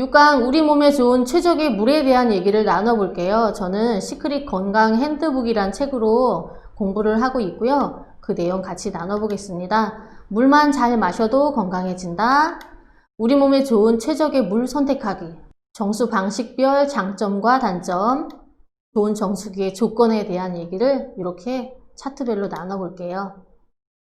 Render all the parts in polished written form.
6강 우리 몸에 좋은 최적의 물에 대한 얘기를 나눠볼게요. 저는 시크릿 건강 핸드북이란 책으로 공부를 하고 있고요. 그 내용 같이 나눠보겠습니다. 물만 잘 마셔도 건강해진다. 우리 몸에 좋은 최적의 물 선택하기. 정수 방식별 장점과 단점. 좋은 정수기의 조건에 대한 얘기를 이렇게 차트별로 나눠볼게요.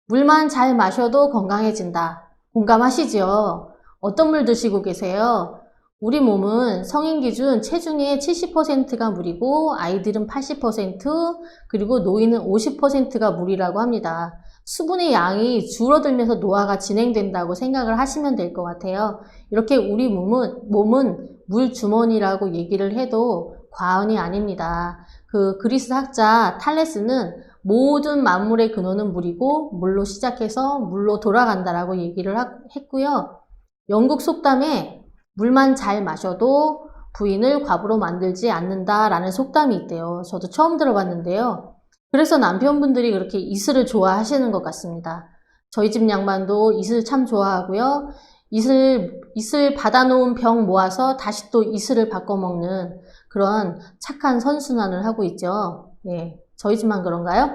물만 잘 마셔도 건강해진다. 공감하시죠? 어떤 물 드시고 계세요? 우리 몸은 성인 기준 체중의 70%가 물이고 아이들은 80% 그리고 노인은 50%가 물이라고 합니다. 수분의 양이 줄어들면서 노화가 진행된다고 생각을 하시면 될 것 같아요. 이렇게 우리 몸은 물주머니라고 얘기를 해도 과언이 아닙니다. 그 그리스 학자 탈레스는 모든 만물의 근원은 물이고 물로 시작해서 물로 돌아간다라고 얘기를 했고요. 영국 속담에 물만 잘 마셔도 부인을 과부로 만들지 않는다라는 속담이 있대요. 저도 처음 들어봤는데요. 그래서 남편분들이 그렇게 이슬을 좋아하시는 것 같습니다. 저희 집 양반도 이슬 참 좋아하고요. 이슬 받아놓은 병 모아서 다시 또 이슬을 바꿔 먹는 그런 착한 선순환을 하고 있죠. 예, 저희 집만 그런가요?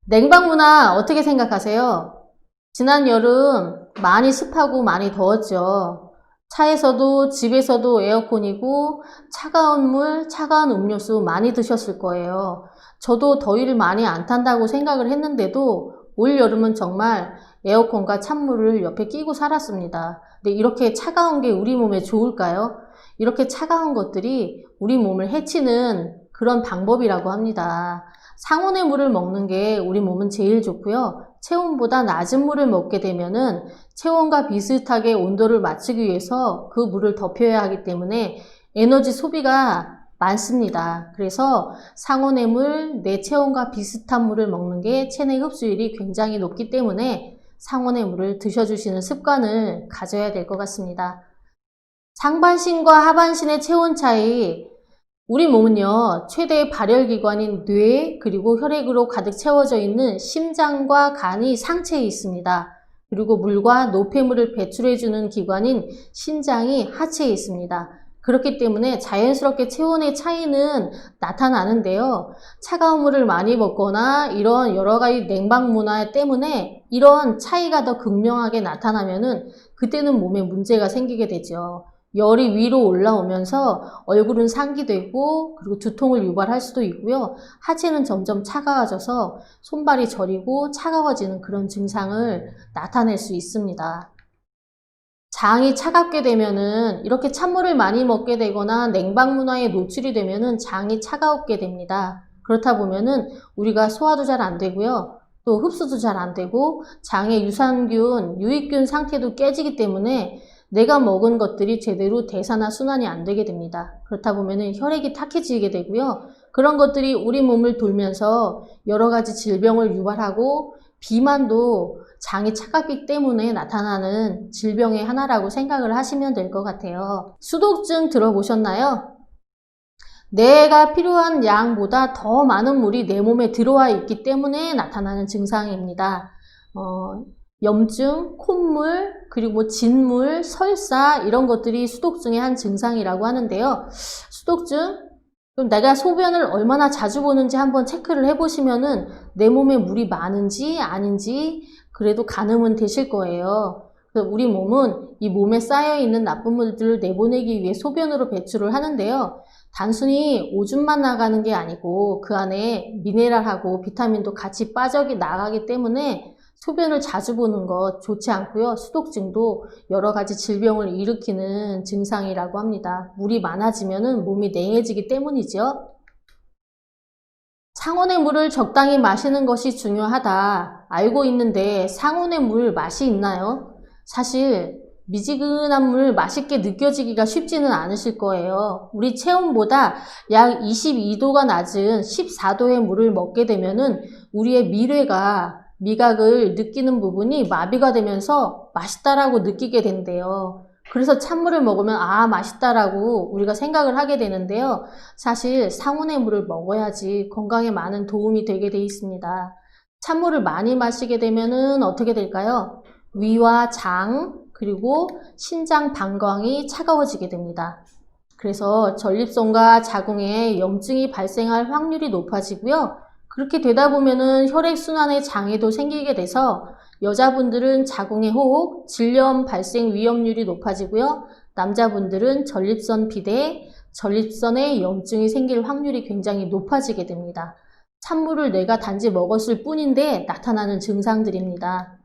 냉방 문화 어떻게 생각하세요? 지난 여름 많이 습하고 많이 더웠죠. 차에서도 집에서도 에어컨이고 차가운 물, 차가운 음료수 많이 드셨을 거예요. 저도 더위를 많이 안 탄다고 생각을 했는데도 올 여름은 정말 에어컨과 찬물을 옆에 끼고 살았습니다. 근데 이렇게 차가운 게 우리 몸에 좋을까요? 이렇게 차가운 것들이 우리 몸을 해치는 그런 방법이라고 합니다. 상온의 물을 먹는 게 우리 몸은 제일 좋고요. 체온보다 낮은 물을 먹게 되면은 체온과 비슷하게 온도를 맞추기 위해서 그 물을 덮여야 하기 때문에 에너지 소비가 많습니다. 그래서 상온의 물, 내 체온과 비슷한 물을 먹는 게 체내 흡수율이 굉장히 높기 때문에 상온의 물을 드셔주시는 습관을 가져야 될 것 같습니다. 상반신과 하반신의 체온 차이. 우리 몸은요, 최대의 발열기관인 뇌 그리고 혈액으로 가득 채워져 있는 심장과 간이 상체에 있습니다. 그리고 물과 노폐물을 배출해주는 기관인 신장이 하체에 있습니다. 그렇기 때문에 자연스럽게 체온의 차이는 나타나는데요. 차가운 물을 많이 먹거나 이런 여러 가지 냉방 문화 때문에 이런 차이가 더 극명하게 나타나면은 그때는 몸에 문제가 생기게 되죠. 열이 위로 올라오면서 얼굴은 상기되고 그리고 두통을 유발할 수도 있고요. 하체는 점점 차가워져서 손발이 저리고 차가워지는 그런 증상을 나타낼 수 있습니다. 장이 차갑게 되면은 이렇게 찬물을 많이 먹게 되거나 냉방 문화에 노출이 되면은 장이 차가웠게 됩니다. 그렇다 보면은 우리가 소화도 잘 안 되고요. 또 흡수도 잘 안 되고 장의 유산균, 유익균 상태도 깨지기 때문에 내가 먹은 것들이 제대로 대사나 순환이 안 되게 됩니다. 그렇다 보면은 혈액이 탁해지게 되고요. 그런 것들이 우리 몸을 돌면서 여러 가지 질병을 유발하고 비만도 장이 차갑기 때문에 나타나는 질병의 하나라고 생각을 하시면 될 것 같아요. 수독증 들어보셨나요? 내가 필요한 양보다 더 많은 물이 내 몸에 들어와 있기 때문에 나타나는 증상입니다. 염증, 콧물, 그리고 진물, 설사 이런 것들이 수독증의 한 증상이라고 하는데요. 수독증, 그럼 내가 소변을 얼마나 자주 보는지 한번 체크를 해보시면은 내 몸에 물이 많은지 아닌지 그래도 가늠은 되실 거예요. 그래서 우리 몸은 이 몸에 쌓여있는 나쁜 물들을 내보내기 위해 소변으로 배출을 하는데요. 단순히 오줌만 나가는 게 아니고 그 안에 미네랄하고 비타민도 같이 나가기 때문에 소변을 자주 보는 것 좋지 않고요. 수독증도 여러 가지 질병을 일으키는 증상이라고 합니다. 물이 많아지면 몸이 냉해지기 때문이죠. 상온의 물을 적당히 마시는 것이 중요하다. 알고 있는데 상온의 물 맛이 있나요? 사실 미지근한 물 맛있게 느껴지기가 쉽지는 않으실 거예요. 우리 체온보다 약 22도가 낮은 14도의 물을 먹게 되면은 우리의 미각을 느끼는 부분이 마비가 되면서 맛있다라고 느끼게 된대요. 그래서 찬물을 먹으면 맛있다라고 우리가 생각을 하게 되는데요. 사실 상온의 물을 먹어야지 건강에 많은 도움이 되게 돼 있습니다. 찬물을 많이 마시게 되면은 어떻게 될까요? 위와 장, 그리고 신장 방광이 차가워지게 됩니다. 그래서 전립선과 자궁에 염증이 발생할 확률이 높아지고요. 그렇게 되다 보면은 혈액순환에 장애도 생기게 돼서 여자분들은 자궁의 호흡, 질염 발생 위험률이 높아지고요. 남자분들은 전립선 비대, 전립선에 염증이 생길 확률이 굉장히 높아지게 됩니다. 찬물을 내가 단지 먹었을 뿐인데 나타나는 증상들입니다.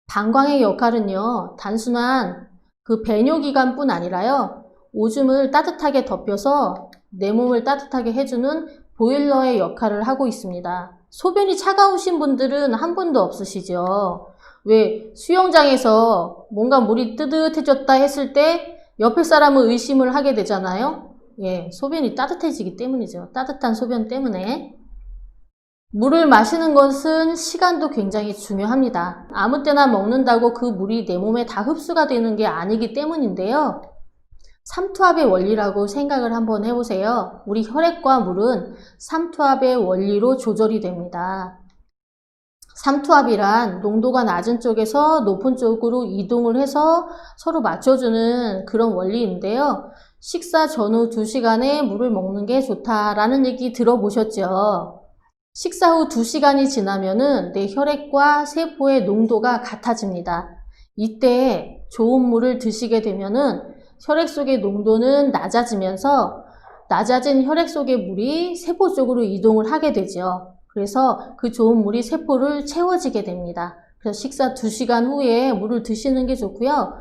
방광의 역할은요, 단순한 그 배뇨기관뿐 아니라요, 오줌을 따뜻하게 덮여서 내 몸을 따뜻하게 해주는 보일러의 역할을 하고 있습니다. 소변이 차가우신 분들은 한 분도 없으시죠? 왜 수영장에서 뭔가 물이 뜨뜻해졌다 했을 때 옆에 사람은 의심을 하게 되잖아요? 예, 소변이 따뜻해지기 때문이죠. 따뜻한 소변 때문에. 물을 마시는 것은 시간도 굉장히 중요합니다. 아무 때나 먹는다고 그 물이 내 몸에 다 흡수가 되는 게 아니기 때문인데요. 삼투압의 원리라고 생각을 한번 해보세요. 우리 혈액과 물은 삼투압의 원리로 조절이 됩니다. 삼투압이란 농도가 낮은 쪽에서 높은 쪽으로 이동을 해서 서로 맞춰주는 그런 원리인데요. 식사 전후 2시간에 물을 먹는 게 좋다라는 얘기 들어보셨죠? 식사 후 2시간이 지나면은 내 혈액과 세포의 농도가 같아집니다. 이때 좋은 물을 드시게 되면은 혈액 속의 농도는 낮아지면서 낮아진 혈액 속의 물이 세포 쪽으로 이동을 하게 되죠. 그래서 그 좋은 물이 세포를 채워지게 됩니다. 그래서 식사 2시간 후에 물을 드시는 게 좋고요.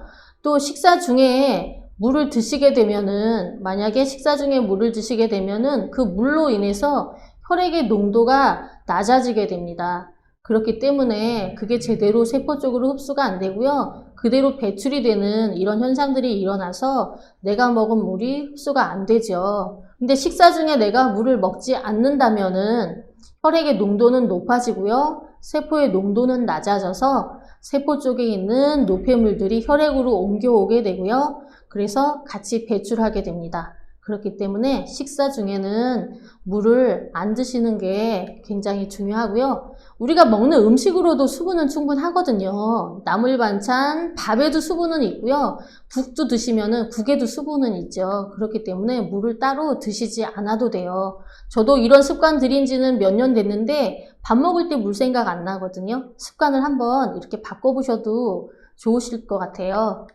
또 식사 중에 물을 드시게 되면은, 만약에 식사 중에 물을 드시게 되면은 그 물로 인해서 혈액의 농도가 낮아지게 됩니다. 그렇기 때문에 그게 제대로 세포 쪽으로 흡수가 안 되고요. 그대로 배출이 되는 이런 현상들이 일어나서 내가 먹은 물이 흡수가 안 되죠. 근데 식사 중에 내가 물을 먹지 않는다면은 혈액의 농도는 높아지고요. 세포의 농도는 낮아져서 세포 쪽에 있는 노폐물들이 혈액으로 옮겨오게 되고요. 그래서 같이 배출하게 됩니다. 그렇기 때문에 식사 중에는 물을 안 드시는 게 굉장히 중요하고요. 우리가 먹는 음식으로도 수분은 충분하거든요. 나물 반찬, 밥에도 수분은 있고요. 국도 드시면은 국에도 수분은 있죠. 그렇기 때문에 물을 따로 드시지 않아도 돼요. 저도 이런 습관 들인 지는 몇 년 됐는데 밥 먹을 때 물 생각 안 나거든요. 습관을 한번 이렇게 바꿔보셔도 좋으실 것 같아요.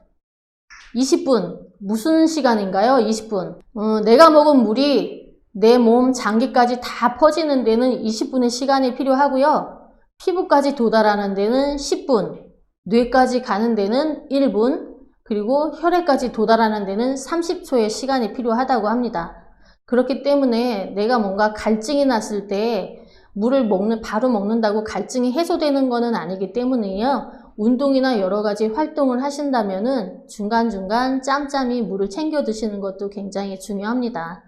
20분. 무슨 시간인가요? 20분. 내가 먹은 물이 내 몸 장기까지 다 퍼지는 데는 20분의 시간이 필요하고요. 피부까지 도달하는 데는 10분, 뇌까지 가는 데는 1분, 그리고 혈액까지 도달하는 데는 30초의 시간이 필요하다고 합니다. 그렇기 때문에 내가 뭔가 갈증이 났을 때 물을 바로 먹는다고 갈증이 해소되는 것은 아니기 때문에요. 운동이나 여러 가지 활동을 하신다면은 중간중간 짬짬이 물을 챙겨 드시는 것도 굉장히 중요합니다.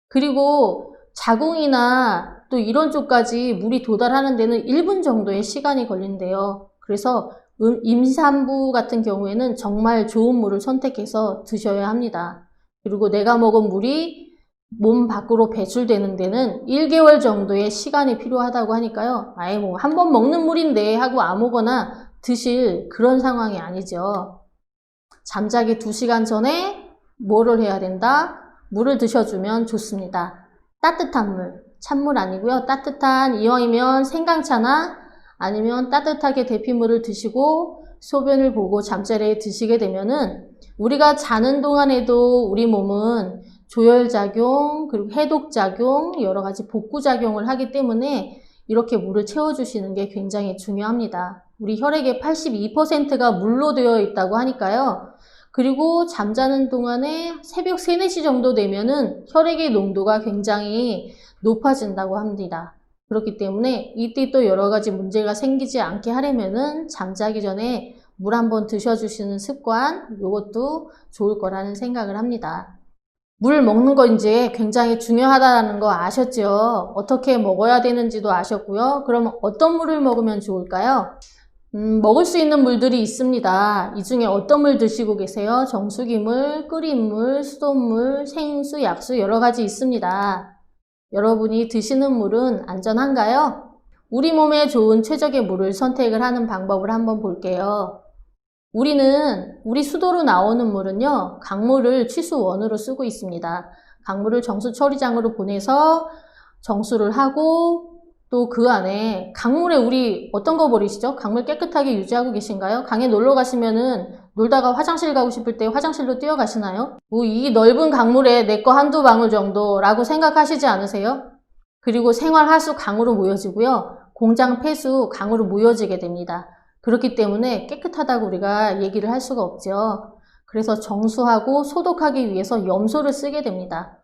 그리고 자궁이나 또 이런 쪽까지 물이 도달하는 데는 1분 정도의 시간이 걸린대요. 그래서 임산부 같은 경우에는 정말 좋은 물을 선택해서 드셔야 합니다. 그리고 내가 먹은 물이 몸 밖으로 배출되는 데는 1개월 정도의 시간이 필요하다고 하니까요. 아예 뭐 한 번 먹는 물인데 하고 아무거나 드실 그런 상황이 아니죠. 잠자기 2시간 전에 뭐를 해야 된다? 물을 드셔주면 좋습니다. 따뜻한 물, 찬물 아니고요. 따뜻한, 이왕이면 생강차나 아니면 따뜻하게 데핀 물을 드시고 소변을 보고 잠자리에 드시게 되면은 우리가 자는 동안에도 우리 몸은 조혈작용, 그리고 해독작용, 여러 가지 복구작용을 하기 때문에 이렇게 물을 채워주시는 게 굉장히 중요합니다. 우리 혈액의 82%가 물로 되어 있다고 하니까요. 그리고 잠자는 동안에 새벽 3, 4시 정도 되면은 혈액의 농도가 굉장히 높아진다고 합니다. 그렇기 때문에 이때 또 여러 가지 문제가 생기지 않게 하려면은 잠자기 전에 물 한번 드셔주시는 습관, 이것도 좋을 거라는 생각을 합니다. 물 먹는 거 이제 굉장히 중요하다는 거 아셨죠? 어떻게 먹어야 되는지도 아셨고요. 그럼 어떤 물을 먹으면 좋을까요? 먹을 수 있는 물들이 있습니다. 이 중에 어떤 물 드시고 계세요? 정수기 물, 끓인 물, 수돗물, 생수, 약수 여러 가지 있습니다. 여러분이 드시는 물은 안전한가요? 우리 몸에 좋은 최적의 물을 선택을 하는 방법을 한번 볼게요. 우리 수도로 나오는 물은요, 강물을 취수원으로 쓰고 있습니다. 강물을 정수 처리장으로 보내서 정수를 하고 또 그 안에 강물에 우리 어떤 거 버리시죠? 강물 깨끗하게 유지하고 계신가요? 강에 놀러 가시면은 놀다가 화장실 가고 싶을 때 화장실로 뛰어가시나요? 뭐 이 넓은 강물에 내 거 한두 방울 정도라고 생각하시지 않으세요? 그리고 생활하수 강으로 모여지고요. 공장 폐수 강으로 모여지게 됩니다. 그렇기 때문에 깨끗하다고 우리가 얘기를 할 수가 없죠. 그래서 정수하고 소독하기 위해서 염소를 쓰게 됩니다.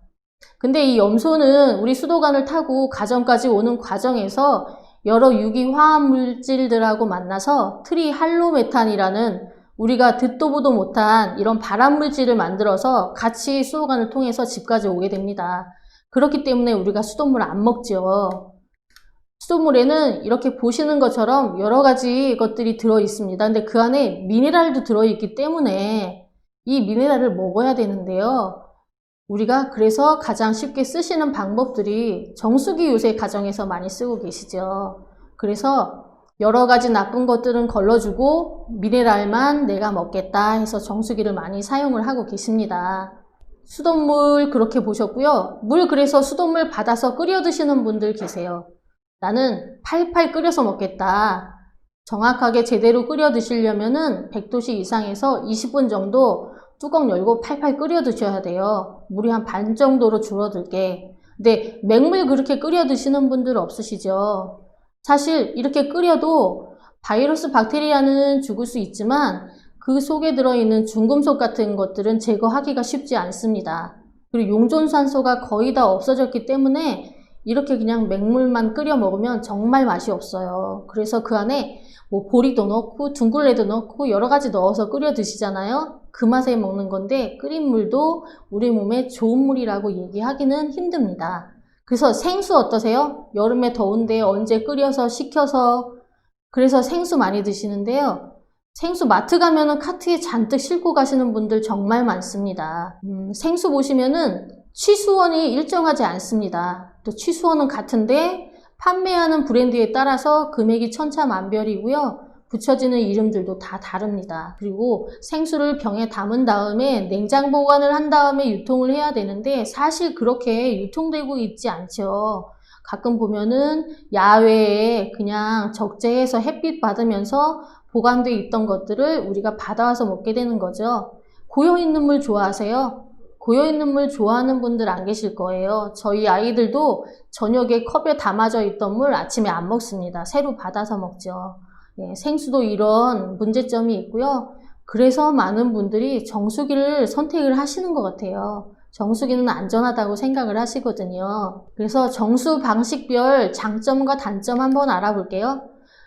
근데 이 염소는 우리 수도관을 타고 가정까지 오는 과정에서 여러 유기 화학 물질들하고 만나서 트리할로메탄이라는 우리가 듣도 보도 못한 이런 발암 물질을 만들어서 같이 수도관을 통해서 집까지 오게 됩니다. 그렇기 때문에 우리가 수돗물을 안 먹죠. 수돗물에는 이렇게 보시는 것처럼 여러 가지 것들이 들어 있습니다. 근데 그 안에 미네랄도 들어 있기 때문에 이 미네랄을 먹어야 되는데요. 우리가 그래서 가장 쉽게 쓰시는 방법들이 정수기 요새 가정에서 많이 쓰고 계시죠. 그래서 여러 가지 나쁜 것들은 걸러주고 미네랄만 내가 먹겠다 해서 정수기를 많이 사용을 하고 계십니다. 수돗물 그렇게 보셨고요. 물 그래서 수돗물 받아서 끓여 드시는 분들 계세요. 나는 팔팔 끓여서 먹겠다. 정확하게 제대로 끓여 드시려면은 100도씨 이상에서 20분 정도 뚜껑 열고 팔팔 끓여 드셔야 돼요. 물이 한 반 정도로 줄어들게. 근데 맹물 그렇게 끓여 드시는 분들 없으시죠? 사실 이렇게 끓여도 바이러스 박테리아는 죽을 수 있지만 그 속에 들어있는 중금속 같은 것들은 제거하기가 쉽지 않습니다. 그리고 용존산소가 거의 다 없어졌기 때문에 이렇게 그냥 맹물만 끓여 먹으면 정말 맛이 없어요. 그래서 그 안에 뭐 보리도 넣고 둥글레도 넣고 여러 가지 넣어서 끓여 드시잖아요. 그 맛에 먹는 건데 끓인 물도 우리 몸에 좋은 물이라고 얘기하기는 힘듭니다. 그래서 생수 어떠세요? 여름에 더운데 언제 끓여서 식혀서 그래서 생수 많이 드시는데요. 생수 마트 가면은 카트에 잔뜩 싣고 가시는 분들 정말 많습니다. 생수 보시면은 취수원이 일정하지 않습니다. 또 취수원은 같은데 판매하는 브랜드에 따라서 금액이 천차만별이고요. 붙여지는 이름들도 다 다릅니다. 그리고 생수를 병에 담은 다음에 냉장 보관을 한 다음에 유통을 해야 되는데 사실 그렇게 유통되고 있지 않죠. 가끔 보면은 야외에 그냥 적재해서 햇빛 받으면서 보관돼 있던 것들을 우리가 받아와서 먹게 되는 거죠. 고여있는 물 좋아하세요? 고여있는 물 좋아하는 분들 안 계실 거예요. 저희 아이들도 저녁에 컵에 담아져 있던 물 아침에 안 먹습니다. 새로 받아서 먹죠. 예, 생수도 이런 문제점이 있고요. 그래서 많은 분들이 정수기를 선택을 하시는 것 같아요. 정수기는 안전하다고 생각을 하시거든요. 그래서 정수 방식별 장점과 단점 한번 알아볼게요.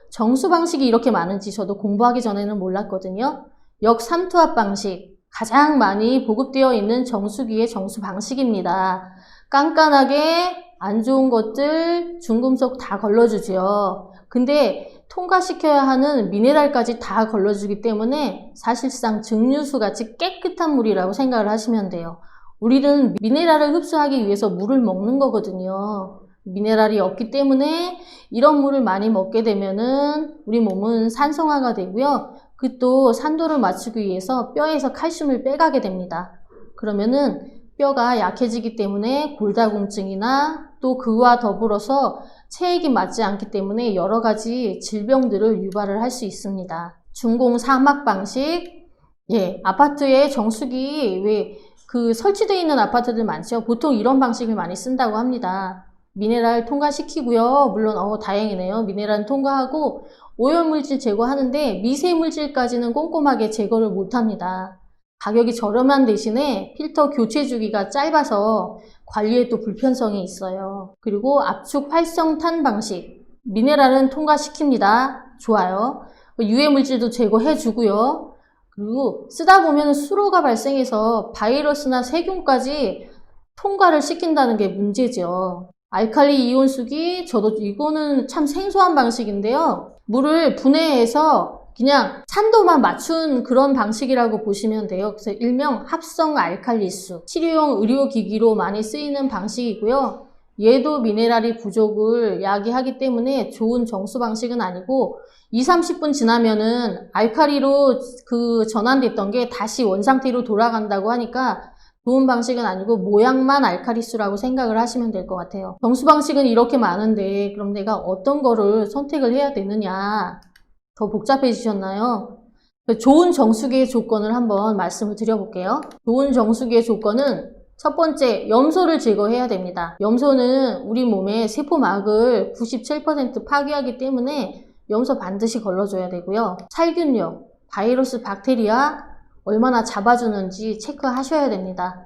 정수 방식이 이렇게 많은지 저도 공부하기 전에는 몰랐거든요. 역삼투압 방식. 가장 많이 보급되어 있는 정수기의 정수 방식입니다. 깐깐하게 안 좋은 것들, 중금속 다 걸러주죠. 근데 통과시켜야 하는 미네랄까지 다 걸러주기 때문에 사실상 증류수 같이 깨끗한 물이라고 생각을 하시면 돼요. 우리는 미네랄을 흡수하기 위해서 물을 먹는 거거든요. 미네랄이 없기 때문에 이런 물을 많이 먹게 되면은 우리 몸은 산성화가 되고요. 그 또 산도를 맞추기 위해서 뼈에서 칼슘을 빼가게 됩니다. 그러면은 뼈가 약해지기 때문에 골다공증이나 또 그와 더불어서 체액이 맞지 않기 때문에 여러 가지 질병들을 유발을 할 수 있습니다. 준공 사막 방식. 예, 아파트에 정수기 왜 그 설치되어 있는 아파트들 많죠. 보통 이런 방식을 많이 쓴다고 합니다. 미네랄 통과시키고요. 물론 다행이네요. 미네랄 통과하고 오염물질 제거하는데 미세물질까지는 꼼꼼하게 제거를 못합니다. 가격이 저렴한 대신에 필터 교체 주기가 짧아서 관리에 또 불편성이 있어요. 그리고 압축 활성탄 방식. 미네랄은 통과시킵니다. 좋아요. 유해물질도 제거해주고요. 그리고 쓰다 보면 수로가 발생해서 바이러스나 세균까지 통과를 시킨다는 게 문제죠. 알칼리 이온수기, 저도 이거는 참 생소한 방식인데요. 물을 분해해서 그냥 산도만 맞춘 그런 방식이라고 보시면 돼요. 그래서 일명 합성 알칼리수, 치료용 의료기기로 많이 쓰이는 방식이고요. 얘도 미네랄이 부족을 야기하기 때문에 좋은 정수 방식은 아니고 20-30분 지나면은 알칼리로 전환됐던 게 다시 원상태로 돌아간다고 하니까 좋은 방식은 아니고 모양만 알칼리수라고 생각을 하시면 될 것 같아요. 정수 방식은 이렇게 많은데 그럼 내가 어떤 거를 선택을 해야 되느냐, 더 복잡해지셨나요? 좋은 정수기의 조건을 한번 말씀을 드려볼게요. 좋은 정수기의 조건은 첫 번째, 염소를 제거해야 됩니다. 염소는 우리 몸의 세포막을 97% 파괴하기 때문에 염소 반드시 걸러줘야 되고요. 살균력, 바이러스, 박테리아 얼마나 잡아주는지 체크하셔야 됩니다.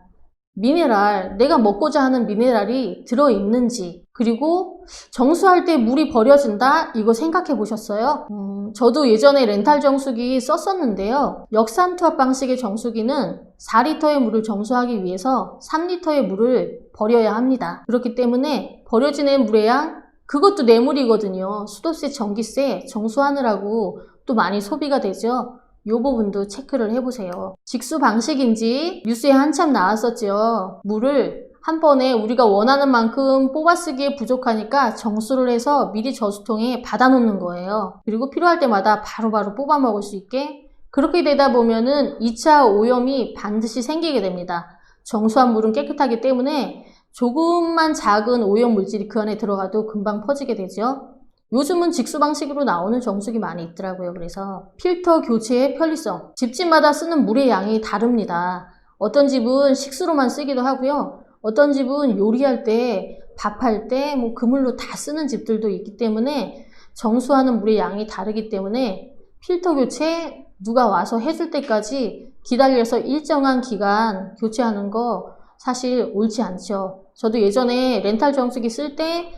미네랄, 내가 먹고자 하는 미네랄이 들어있는지, 그리고 정수할 때 물이 버려진다? 이거 생각해 보셨어요? 저도 예전에 렌탈 정수기 썼었는데요. 역산투합 방식의 정수기는 4리터의 물을 정수하기 위해서 3리터의 물을 버려야 합니다. 그렇기 때문에 버려지는 물의 양, 그것도 뇌물이거든요. 수도세, 전기세 정수하느라고 또 많이 소비가 되죠. 이 부분도 체크를 해보세요. 직수 방식인지 뉴스에 한참 나왔었죠. 물을 한 번에 우리가 원하는 만큼 뽑아 쓰기에 부족하니까 정수를 해서 미리 저수통에 받아 놓는 거예요. 그리고 필요할 때마다 바로바로 뽑아 먹을 수 있게. 그렇게 되다 보면은 2차 오염이 반드시 생기게 됩니다. 정수한 물은 깨끗하기 때문에 조금만 작은 오염 물질이 그 안에 들어가도 금방 퍼지게 되죠. 요즘은 직수 방식으로 나오는 정수기 많이 있더라고요. 그래서 필터 교체의 편리성, 집집마다 쓰는 물의 양이 다릅니다. 어떤 집은 식수로만 쓰기도 하고요. 어떤 집은 요리할 때, 밥할 때 뭐 그물로 다 쓰는 집들도 있기 때문에 정수하는 물의 양이 다르기 때문에 필터 교체 누가 와서 해줄 때까지 기다려서 일정한 기간 교체하는 거 사실 옳지 않죠. 저도 예전에 렌탈 정수기 쓸 때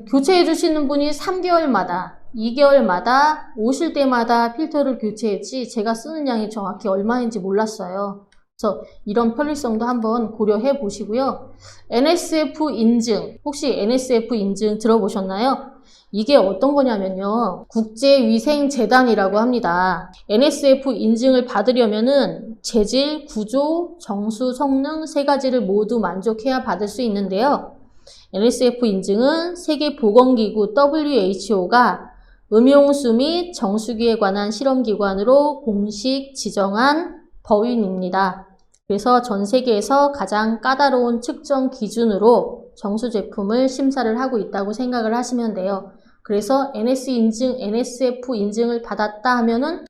교체해 주시는 분이 3개월마다, 2개월마다 오실 때마다 필터를 교체했지 제가 쓰는 양이 정확히 얼마인지 몰랐어요. 그래서 이런 편리성도 한번 고려해 보시고요. NSF 인증, 혹시 NSF 인증 들어보셨나요? 이게 어떤 거냐면요. 국제위생재단이라고 합니다. NSF 인증을 받으려면은 재질, 구조, 정수, 성능 세 가지를 모두 만족해야 받을 수 있는데요. NSF 인증은 세계보건기구 WHO가 음용수 및 정수기에 관한 실험기관으로 공식 지정한 법인입니다. 그래서 전 세계에서 가장 까다로운 측정 기준으로 정수 제품을 심사를 하고 있다고 생각을 하시면 돼요. 그래서 NSF 인증을 받았다 하면은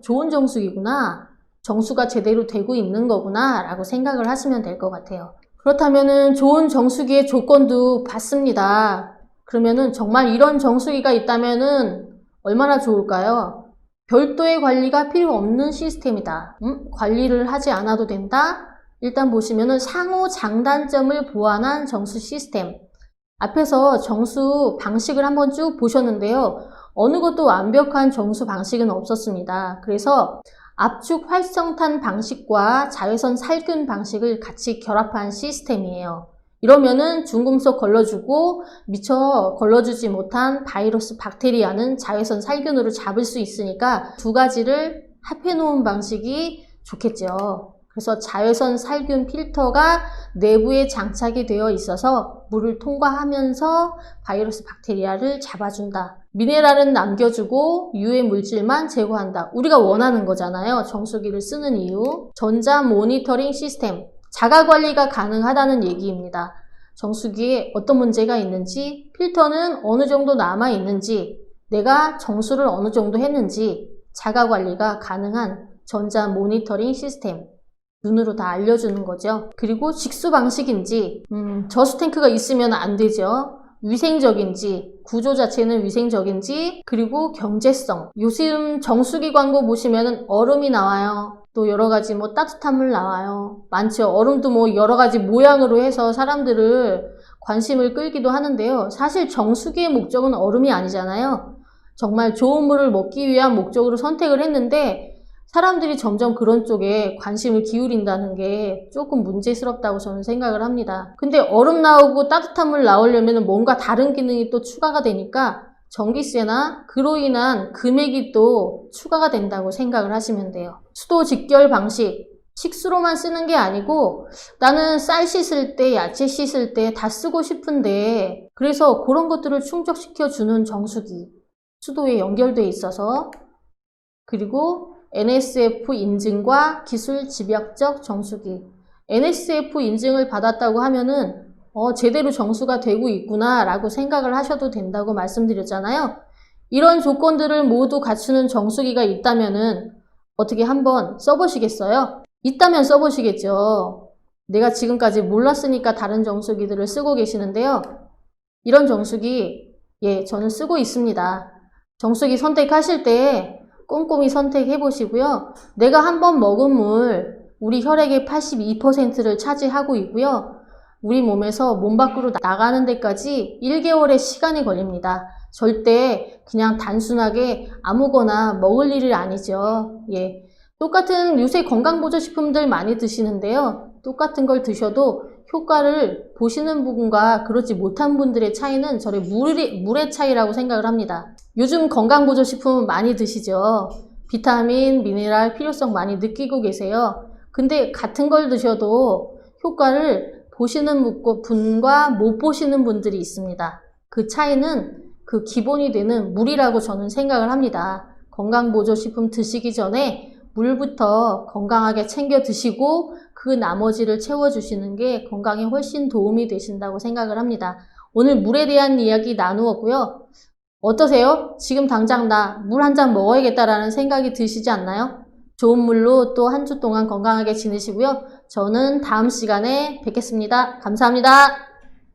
좋은 정수기구나, 정수가 제대로 되고 있는 거구나 라고 생각을 하시면 될 것 같아요. 그렇다면은 좋은 정수기의 조건도 받습니다. 그러면은 정말 이런 정수기가 있다면은 얼마나 좋을까요? 별도의 관리가 필요 없는 시스템이다. 관리를 하지 않아도 된다? 일단 보시면은 상호 장단점을 보완한 정수 시스템. 앞에서 정수 방식을 한번 쭉 보셨는데요. 어느 것도 완벽한 정수 방식은 없었습니다. 그래서 압축 활성탄 방식과 자외선 살균 방식을 같이 결합한 시스템이에요. 이러면은 중금속 걸러주고 미처 걸러주지 못한 바이러스, 박테리아는 자외선 살균으로 잡을 수 있으니까 두 가지를 합해 놓은 방식이 좋겠죠. 그래서 자외선 살균 필터가 내부에 장착이 되어 있어서 물을 통과하면서 바이러스, 박테리아를 잡아준다. 미네랄은 남겨주고 유해 물질만 제거한다. 우리가 원하는 거잖아요. 정수기를 쓰는 이유. 전자 모니터링 시스템. 자가 관리가 가능하다는 얘기입니다. 정수기에 어떤 문제가 있는지, 필터는 어느 정도 남아 있는지, 내가 정수를 어느 정도 했는지 자가 관리가 가능한 전자 모니터링 시스템. 눈으로 다 알려주는 거죠. 그리고 직수 방식인지, 저수탱크가 있으면 안 되죠. 위생적인지, 구조 자체는 위생적인지, 그리고 경제성. 요즘 정수기 광고 보시면은 얼음이 나와요. 또 여러 가지 뭐 따뜻한 물 나와요. 많죠. 얼음도 뭐 여러 가지 모양으로 해서 사람들을 관심을 끌기도 하는데요. 사실 정수기의 목적은 얼음이 아니잖아요. 정말 좋은 물을 먹기 위한 목적으로 선택을 했는데 사람들이 점점 그런 쪽에 관심을 기울인다는 게 조금 문제스럽다고 저는 생각을 합니다. 근데 얼음 나오고 따뜻한 물 나오려면 뭔가 다른 기능이 또 추가가 되니까 전기세나 그로 인한 금액이 또 추가가 된다고 생각을 하시면 돼요. 수도 직결 방식. 식수로만 쓰는 게 아니고 나는 쌀 씻을 때, 야채 씻을 때 다 쓰고 싶은데 그래서 그런 것들을 충족시켜주는 정수기, 수도에 연결돼 있어서 그리고 NSF 인증과 기술 집약적 정수기. NSF 인증을 받았다고 하면은 제대로 정수가 되고 있구나 라고 생각을 하셔도 된다고 말씀드렸잖아요. 이런 조건들을 모두 갖추는 정수기가 있다면은 어떻게 한번 써보시겠어요? 있다면 써보시겠죠. 내가 지금까지 몰랐으니까 다른 정수기들을 쓰고 계시는데요. 이런 정수기, 저는 쓰고 있습니다. 정수기 선택하실 때 꼼꼼히 선택해 보시고요. 내가 한번 먹은 물, 우리 혈액의 82%를 차지하고 있고요. 우리 몸에서 몸 밖으로 나가는 데까지 1개월의 시간이 걸립니다. 절대 그냥 단순하게 아무거나 먹을 일이 아니죠. 똑같은 요새 건강보조식품들 많이 드시는데요. 똑같은 걸 드셔도 효과를 보시는 부분과 그렇지 못한 분들의 차이는 저의 물의 차이라고 생각을 합니다. 요즘 건강보조식품 많이 드시죠? 비타민, 미네랄 필요성 많이 느끼고 계세요. 근데 같은 걸 드셔도 효과를 보시는 분과 못 보시는 분들이 있습니다. 그 차이는 그 기본이 되는 물이라고 저는 생각을 합니다. 건강보조식품 드시기 전에 물부터 건강하게 챙겨 드시고 그 나머지를 채워주시는 게 건강에 훨씬 도움이 되신다고 생각을 합니다. 오늘 물에 대한 이야기 나누었고요. 어떠세요? 지금 당장 나 물 한 잔 먹어야겠다라는 생각이 드시지 않나요? 좋은 물로 또 한 주 동안 건강하게 지내시고요. 저는 다음 시간에 뵙겠습니다. 감사합니다.